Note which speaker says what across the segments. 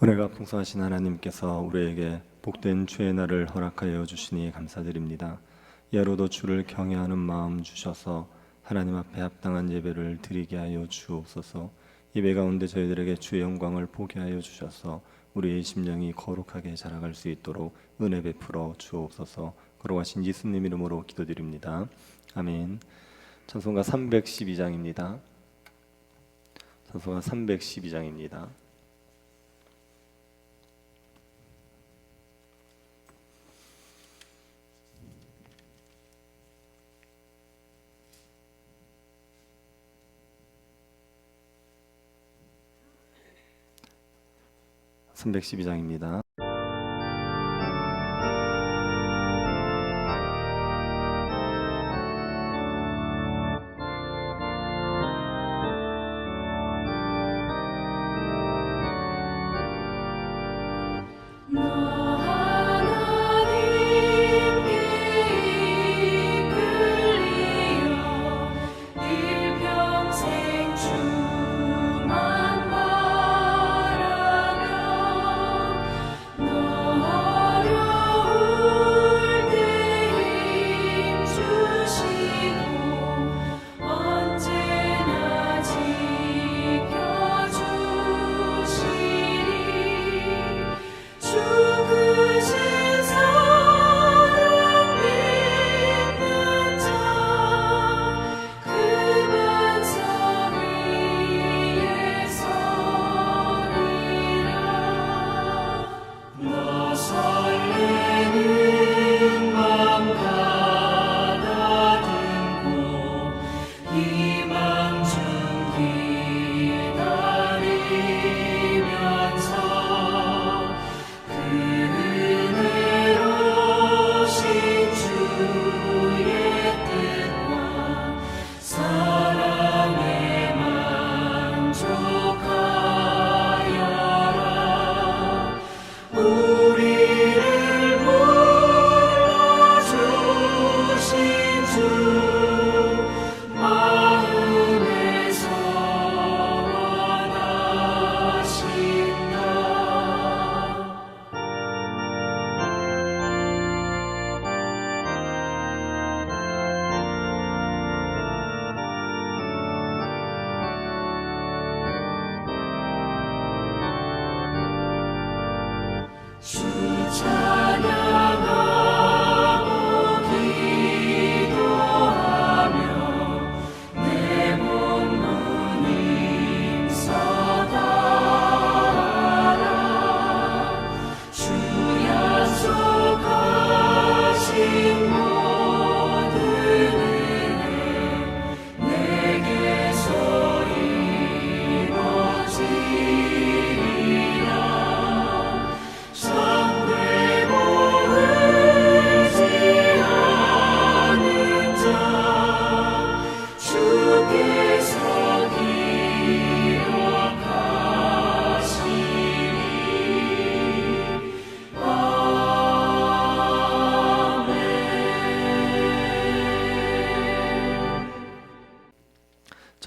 Speaker 1: 은혜가 풍성하신 하나님께서 우리에게 복된 주의 날을 허락하여 주시니 감사드립니다. 이 하루도 주를 경외하는 마음 주셔서 하나님 앞에 합당한 예배를 드리게 하여 주옵소서. 예배 가운데 저희들에게 주의 영광을 보게 하여 주셔서 우리의 심령이 거룩하게 자라갈 수 있도록 은혜 베풀어 주옵소서. 거룩하신 예수님 이름으로 기도드립니다. 아멘. 찬송가 312장입니다. 찬송가 312장입니다. (312장입니다)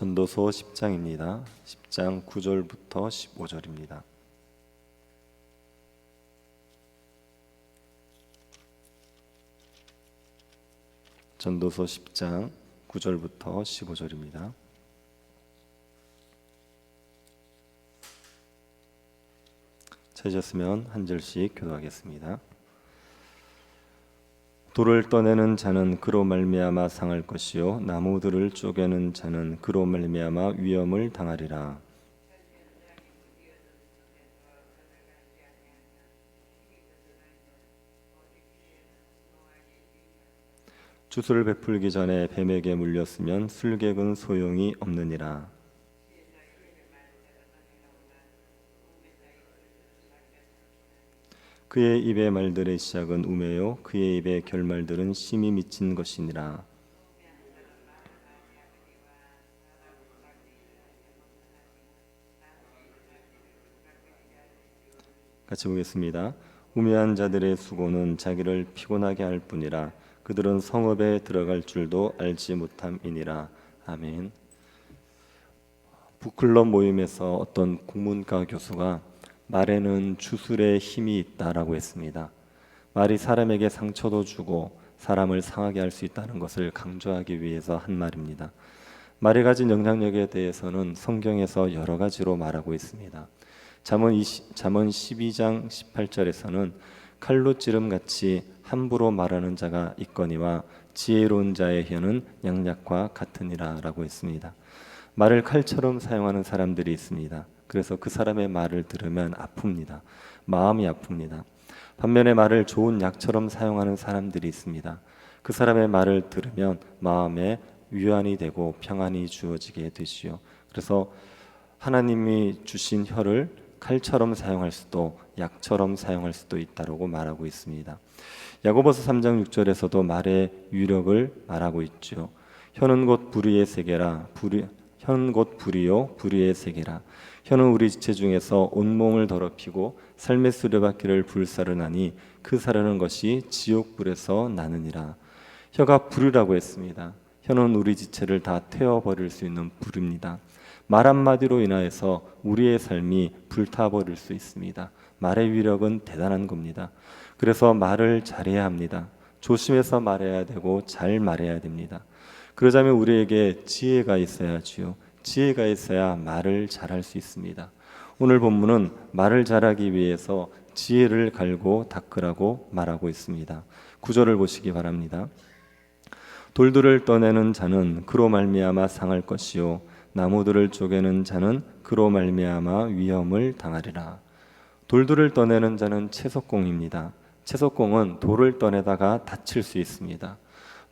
Speaker 1: 전도서 10장입니다. 10장 9절부터 15절입니다. 전도서 10장 9절부터 15절입니다. 찾으셨으면 한 절씩 교도하겠습니다. 돌을 떠내는 자는 그로 말미암아 상할 것이요 나무들을 쪼개는 자는 그로 말미암아 위험을 당하리라. 주술을 베풀기 전에 뱀에게 물렸으면 술객은 소용이 없느니라. 그의 입의 말들의 시작은 우매요 그의 입의 결말들은 심히 미친 것이니라. 같이 보겠습니다. 우매한 자들의 수고는 자기를 피곤하게 할 뿐이라 그들은 성읍에 들어갈 줄도 알지 못함이니라. 아멘. 북클럽 모임에서 어떤 국문과 교수가 말에는 주술의 힘이 있다라고 했습니다. 말이 사람에게 상처도 주고 사람을 상하게 할 수 있다는 것을 강조하기 위해서 한 말입니다. 말이 가진 영향력에 대해서는 성경에서 여러 가지로 말하고 있습니다. 잠언 12장 18절에서는 칼로 찌름같이 함부로 말하는 자가 있거니와 지혜로운 자의 혀는 양약과 같으니라 라고 했습니다. 말을 칼처럼 사용하는 사람들이 있습니다. 그래서 그 사람의 말을 들으면 아픕니다. 마음이 아픕니다. 반면에 말을 좋은 약처럼 사용하는 사람들이 있습니다. 그 사람의 말을 들으면 마음에 위안이 되고 평안이 주어지게 되지요. 그래서 하나님이 주신 혀를 칼처럼 사용할 수도 약처럼 사용할 수도 있다고 말하고 있습니다. 야고보서 3장 6절에서도 말의 위력을 말하고 있죠. 혀는 곧 불의의 세계라 혀는 곧 불의요 불의의 세계라. 혀는 우리 지체 중에서 온몸을 더럽히고 삶의 수레바퀴를 불사르나니 그 사르는 것이 지옥불에서 나느니라. 혀가 불이라고 했습니다. 혀는 우리 지체를 다 태워버릴 수 있는 불입니다. 말 한마디로 인하여서 우리의 삶이 불타버릴 수 있습니다. 말의 위력은 대단한 겁니다. 그래서 말을 잘해야 합니다. 조심해서 말해야 되고 잘 말해야 됩니다. 그러자면 우리에게 지혜가 있어야지요. 지혜가 있어야 말을 잘할 수 있습니다. 오늘 본문은 말을 잘하기 위해서 지혜를 갈고 닦으라고 말하고 있습니다. 9절을 보시기 바랍니다. 돌들을 떠내는 자는 그로 말미암아 상할 것이요 나무들을 쪼개는 자는 그로 말미암아 위험을 당하리라. 돌들을 떠내는 자는 채석공입니다. 채석공은 돌을 떠내다가 다칠 수 있습니다.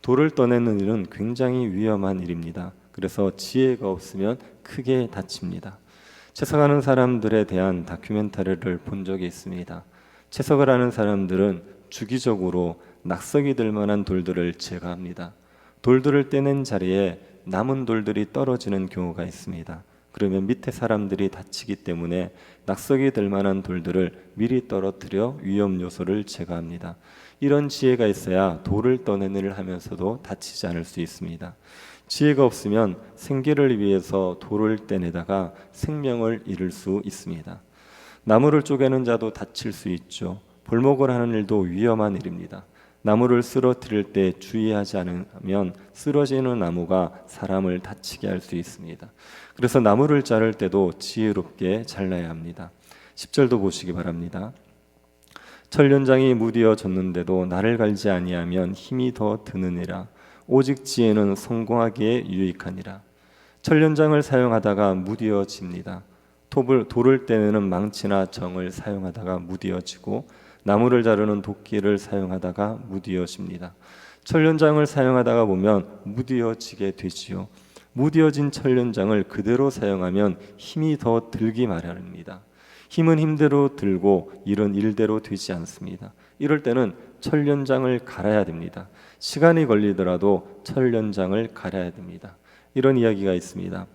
Speaker 1: 돌을 떠내는 일은 굉장히 위험한 일입니다. 그래서 지혜가 없으면 크게 다칩니다. 채석하는 사람들에 대한 다큐멘터리를 본 적이 있습니다. 채석을 하는 사람들은 주기적으로 낙석이 될 만한 돌들을 제거합니다. 돌들을 떼는 자리에 남은 돌들이 떨어지는 경우가 있습니다. 그러면 밑에 사람들이 다치기 때문에 낙석이 될 만한 돌들을 미리 떨어뜨려 위험 요소를 제거합니다. 이런 지혜가 있어야 돌을 떠내는 일을 하면서도 다치지 않을 수 있습니다. 지혜가 없으면 생계를 위해서 돌을 떼내다가 생명을 잃을 수 있습니다. 나무를 쪼개는 자도 다칠 수 있죠. 볼목을 하는 일도 위험한 일입니다. 나무를 쓰러뜨릴 때 주의하지 않으면 쓰러지는 나무가 사람을 다치게 할 수 있습니다. 그래서 나무를 자를 때도 지혜롭게 잘라야 합니다. 10절도 보시기 바랍니다. 철련장이 무디어졌는데도 나를 갈지 아니하면 힘이 더 드느니라. 오직 지혜는 성공하기에 유익하니라. 철련장을 사용하다가 무디어집니다. 돌을 떼내는 망치나 정을 사용하다가 무디어지고 나무를 자르는 도끼를 사용하다가 무디어집니다. 철련장을 사용하다가 보면 무디어지게 되지요. 무디어진 철련장을 그대로 사용하면 힘이 더 들기 마련입니다. 힘은 힘대로 들고 일은 일대로 되지 않습니다. 이럴 때는 철련장을 갈아야 됩니다. 시간이 걸리더라도 철련장을 갈아야 됩니다. 이런 이야기가 있습니다.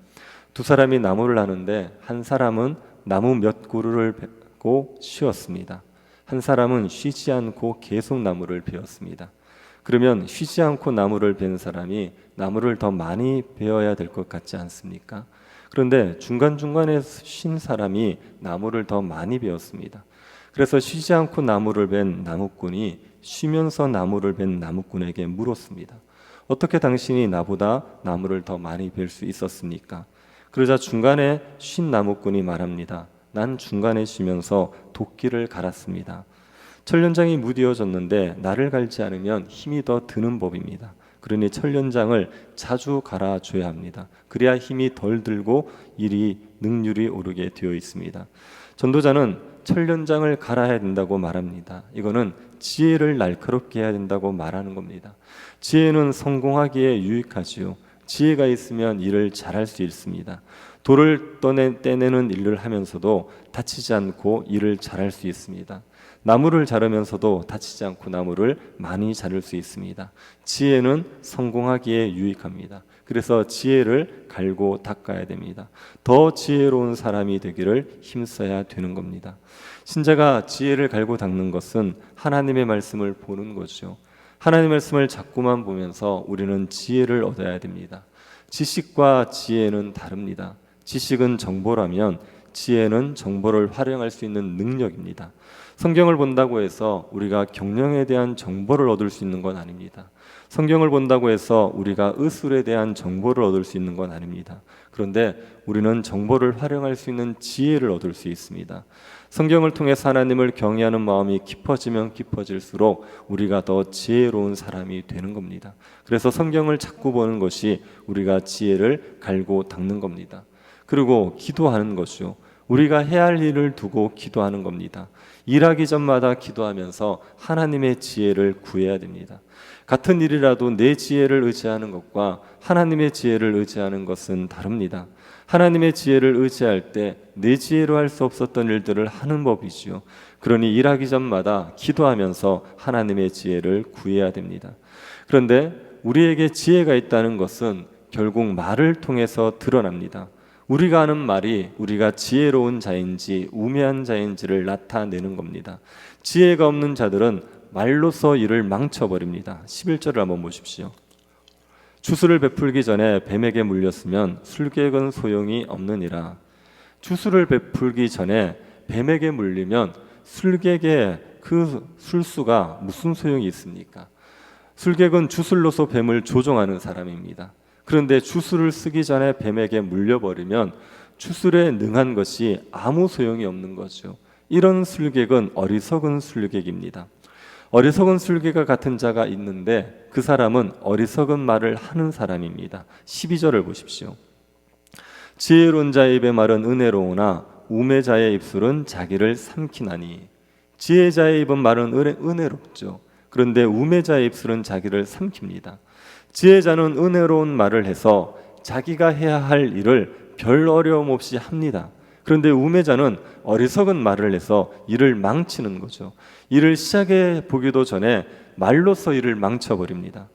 Speaker 1: 두 사람이 나무를 하는데 한 사람은 나무 몇 그루를 베고 쉬었습니다. 한 사람은 쉬지 않고 계속 나무를 베었습니다. 그러면 쉬지 않고 나무를 벤 사람이 나무를 더 많이 베어야 될 것 같지 않습니까? 그런데 중간중간에 쉰 사람이 나무를 더 많이 베었습니다. 그래서 쉬지 않고 나무를 벤 나무꾼이 쉬면서 나무를 벤 나무꾼에게 물었습니다. 어떻게 당신이 나보다 나무를 더 많이 벨 수 있었습니까? 그러자 중간에 쉰 나무꾼이 말합니다. 난 중간에 쉬면서 도끼를 갈았습니다. 철련장이 무디어졌는데 나를 갈지 않으면 힘이 더 드는 법입니다. 그러니 철련장을 자주 갈아줘야 합니다. 그래야 힘이 덜 들고 능률이 오르게 되어 있습니다. 전도자는 철련장을 갈아야 된다고 말합니다. 이거는 지혜를 날카롭게 해야 된다고 말하는 겁니다. 지혜는 성공하기에 유익하지요. 지혜가 있으면 일을 잘할 수 있습니다. 돌을 떼내는 일을 하면서도 다치지 않고 일을 잘할 수 있습니다. 나무를 자르면서도 다치지 않고 나무를 많이 자를 수 있습니다. 지혜는 성공하기에 유익합니다. 그래서 지혜를 갈고 닦아야 됩니다. 더 지혜로운 사람이 되기를 힘써야 되는 겁니다. 신자가 지혜를 갈고 닦는 것은 하나님의 말씀을 보는 거죠. 하나님의 말씀을 자꾸만 보면서 우리는 지혜를 얻어야 됩니다. 지식과 지혜는 다릅니다. 지식은 정보라면 지혜는 정보를 활용할 수 있는 능력입니다. 성경을 본다고 해서 우리가 경영에 대한 정보를 얻을 수 있는 건 아닙니다. 성경을 본다고 해서 우리가 의술에 대한 정보를 얻을 수 있는 건 아닙니다. 그런데 우리는 정보를 활용할 수 있는 지혜를 얻을 수 있습니다. 성경을 통해서 하나님을 경외하는 마음이 깊어지면 깊어질수록 우리가 더 지혜로운 사람이 되는 겁니다. 그래서 성경을 자꾸 보는 것이 우리가 지혜를 갈고 닦는 겁니다. 그리고 기도하는 것이요, 우리가 해야 할 일을 두고 기도하는 겁니다. 일하기 전마다 기도하면서 하나님의 지혜를 구해야 됩니다. 같은 일이라도 내 지혜를 의지하는 것과 하나님의 지혜를 의지하는 것은 다릅니다. 하나님의 지혜를 의지할 때 내 지혜로 할 수 없었던 일들을 하는 법이지요. 그러니 일하기 전마다 기도하면서 하나님의 지혜를 구해야 됩니다. 그런데 우리에게 지혜가 있다는 것은 결국 말을 통해서 드러납니다. 우리가 하는 말이 우리가 지혜로운 자인지 우매한 자인지를 나타내는 겁니다. 지혜가 없는 자들은 말로써 일을 망쳐버립니다. 11절을 한번 보십시오. 주수를 베풀기 전에 뱀에게 물렸으면 술객은 소용이 없느니라. 주수를 베풀기 전에 뱀에게 물리면 술객의 그 술수가 무슨 소용이 있습니까? 술객은 주술로서 뱀을 조종하는 사람입니다. 그런데 주술을 쓰기 전에 뱀에게 물려버리면 주술에 능한 것이 아무 소용이 없는 거죠. 이런 술객은 어리석은 술객입니다. 어리석은 술객과 같은 자가 있는데 그 사람은 어리석은 말을 하는 사람입니다. 12절을 보십시오. 지혜로운 자의 입의 말은 은혜로우나 우매자의 입술은 자기를 삼키나니. 지혜자의 입은 말은 은혜롭죠. 그런데 우매자의 입술은 자기를 삼킵니다. 지혜자는 은혜로운 말을 해서 자기가 해야 할 일을 별 어려움 없이 합니다. 그런데 우매자는 어리석은 말을 해서 일을 망치는 거죠. 일을 시작해 보기도 전에 말로써 일을 망쳐버립니다.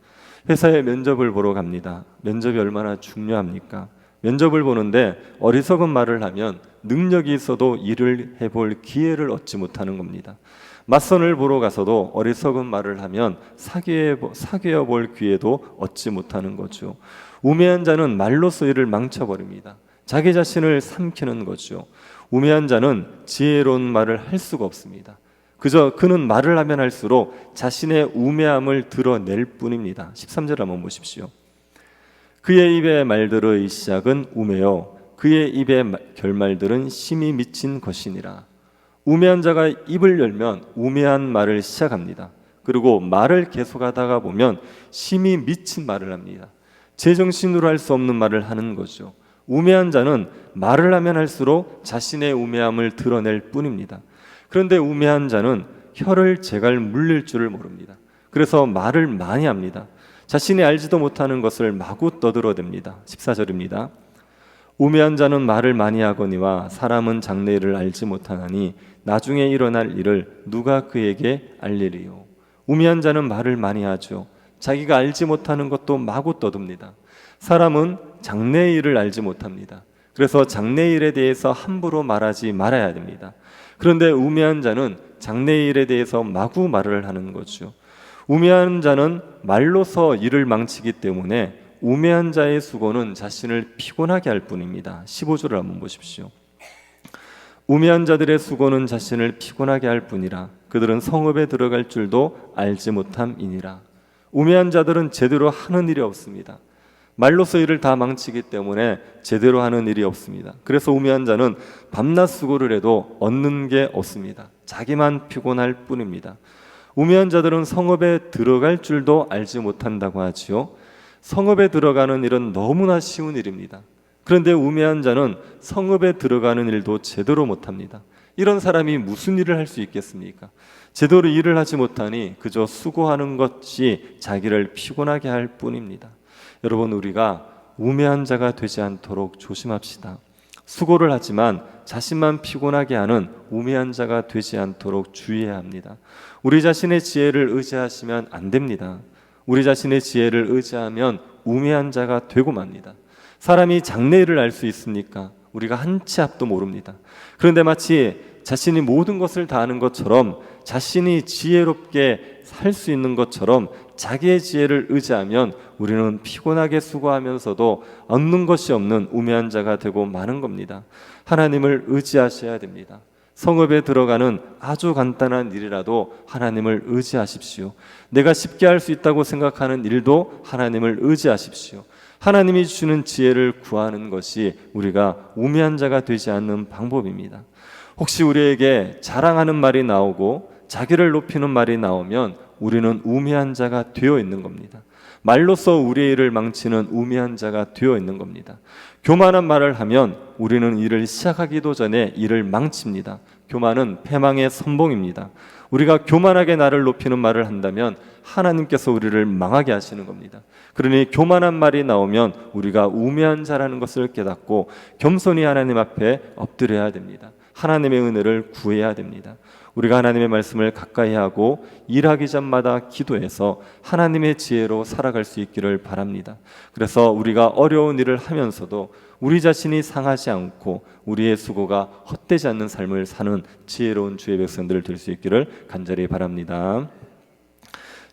Speaker 1: 회사에 면접을 보러 갑니다. 면접이 얼마나 중요합니까? 면접을 보는데 어리석은 말을 하면 능력이 있어도 일을 해볼 기회를 얻지 못하는 겁니다. 맞선을 보러 가서도 어리석은 말을 하면 사귀어 볼 기회도 얻지 못하는 거죠. 우매한 자는 말로써 일을 망쳐버립니다. 자기 자신을 삼키는 거죠. 우매한 자는 지혜로운 말을 할 수가 없습니다. 그저 그는 말을 하면 할수록 자신의 우매함을 드러낼 뿐입니다. 13절 한번 보십시오. 그의 입의 말들의 시작은 우매요 그의 입의 결말들은 심히 미친 것이니라. 우매한 자가 입을 열면 우매한 말을 시작합니다. 그리고 말을 계속하다가 보면 심히 미친 말을 합니다. 제정신으로 할 수 없는 말을 하는 거죠. 우매한 자는 말을 하면 할수록 자신의 우매함을 드러낼 뿐입니다. 그런데 우매한 자는 혀를 제갈 물릴 줄을 모릅니다. 그래서 말을 많이 합니다. 자신이 알지도 못하는 것을 마구 떠들어댑니다. 14절입니다. 우매한 자는 말을 많이 하거니와 사람은 장래일을 알지 못하나니 나중에 일어날 일을 누가 그에게 알리리요. 우매한 자는 말을 많이 하죠. 자기가 알지 못하는 것도 마구 떠듭니다. 사람은 장래의 일을 알지 못합니다. 그래서 장래의 일에 대해서 함부로 말하지 말아야 됩니다. 그런데 우매한 자는 장래의 일에 대해서 마구 말을 하는 거죠. 우매한 자는 말로서 일을 망치기 때문에 우매한 자의 수고는 자신을 피곤하게 할 뿐입니다. 15절을 한번 보십시오. 우매한 자들의 수고는 자신을 피곤하게 할 뿐이라 그들은 성읍에 들어갈 줄도 알지 못함이니라. 우매한 자들은 제대로 하는 일이 없습니다. 말로서 일을 다 망치기 때문에 제대로 하는 일이 없습니다. 그래서 우매한 자는 밤낮 수고를 해도 얻는 게 없습니다. 자기만 피곤할 뿐입니다. 우매한 자들은 성읍에 들어갈 줄도 알지 못한다고 하지요. 성읍에 들어가는 일은 너무나 쉬운 일입니다. 그런데 우매한 자는 성읍에 들어가는 일도 제대로 못합니다. 이런 사람이 무슨 일을 할 수 있겠습니까? 제대로 일을 하지 못하니 그저 수고하는 것이 자기를 피곤하게 할 뿐입니다. 여러분, 우리가 우매한 자가 되지 않도록 조심합시다. 수고를 하지만 자신만 피곤하게 하는 우매한 자가 되지 않도록 주의해야 합니다. 우리 자신의 지혜를 의지하시면 안 됩니다. 우리 자신의 지혜를 의지하면 우매한 자가 되고 맙니다. 사람이 장래일을 알 수 있습니까? 우리가 한 치 앞도 모릅니다. 그런데 마치 자신이 모든 것을 다 아는 것처럼 자신이 지혜롭게 살 수 있는 것처럼 자기의 지혜를 의지하면 우리는 피곤하게 수고하면서도 얻는 것이 없는 우매한 자가 되고 마는 겁니다. 하나님을 의지하셔야 됩니다. 성읍에 들어가는 아주 간단한 일이라도 하나님을 의지하십시오. 내가 쉽게 할 수 있다고 생각하는 일도 하나님을 의지하십시오. 하나님이 주는 지혜를 구하는 것이 우리가 우매한 자가 되지 않는 방법입니다. 혹시 우리에게 자랑하는 말이 나오고 자기를 높이는 말이 나오면 우리는 우매한 자가 되어 있는 겁니다. 말로써 우리의 일을 망치는 우매한 자가 되어 있는 겁니다. 교만한 말을 하면 우리는 일을 시작하기도 전에 일을 망칩니다. 교만은 패망의 선봉입니다. 우리가 교만하게 나를 높이는 말을 한다면 하나님께서 우리를 망하게 하시는 겁니다. 그러니 교만한 말이 나오면 우리가 우매한 자라는 것을 깨닫고 겸손히 하나님 앞에 엎드려야 됩니다. 하나님의 은혜를 구해야 됩니다. 우리가 하나님의 말씀을 가까이 하고 일하기 전마다 기도해서 하나님의 지혜로 살아갈 수 있기를 바랍니다. 그래서 우리가 어려운 일을 하면서도 우리 자신이 상하지 않고 우리의 수고가 헛되지 않는 삶을 사는 지혜로운 주의 백성들 될 수 있기를 간절히 바랍니다.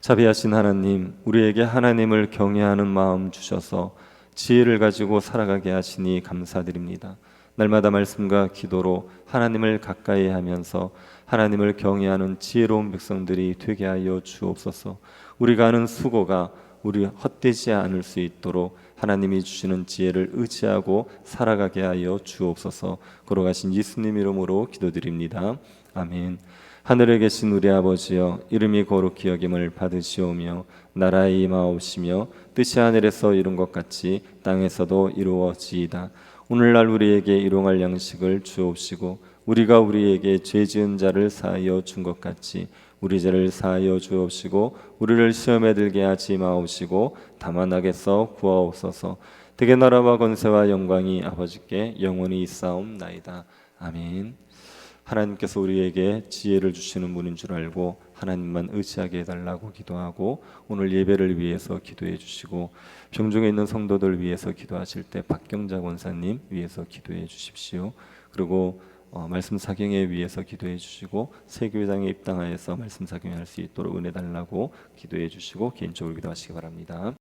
Speaker 1: 자비하신 하나님, 우리에게 하나님을 경외하는 마음 주셔서 지혜를 가지고 살아가게 하시니 감사드립니다. 날마다 말씀과 기도로 하나님을 가까이 하면서 하나님을 경외하는 지혜로운 백성들이 되게 하여 주옵소서. 우리가 하는 수고가 우리 헛되지 않을 수 있도록 하나님이 주시는 지혜를 의지하고 살아가게 하여 주옵소서. 걸어가신 예수님 이름으로 기도드립니다. 아멘. 하늘에 계신 우리 아버지여, 이름이 거룩히 여김을 받으시오며 나라의 임하옵시며 뜻이 하늘에서 이룬 것 같이 땅에서도 이루어지이다. 오늘날 우리에게 일용할 양식을 주옵시고 우리가 우리에게 죄 지은 자를 사하여 준 것 같이 우리 죄를 사하여 주옵시고 우리를 시험에 들게 하지 마옵시고 다만 악에서 구하옵소서. 대개 나라와 권세와 영광이 아버지께 영원히 있사옵나이다. 아멘. 하나님께서 우리에게 지혜를 주시는 분인 줄 알고 하나님만 의지하게 해달라고 기도하고, 오늘 예배를 위해서 기도해 주시고 병중에 있는 성도들 위해서 기도하실 때 박경자 권사님 위해서 기도해 주십시오. 그리고 말씀 사경에 위해서 기도해 주시고 새교회당에 입당하여서 말씀 사경할 수 있도록 은혜 달라고 기도해 주시고 개인적으로 기도하시기 바랍니다.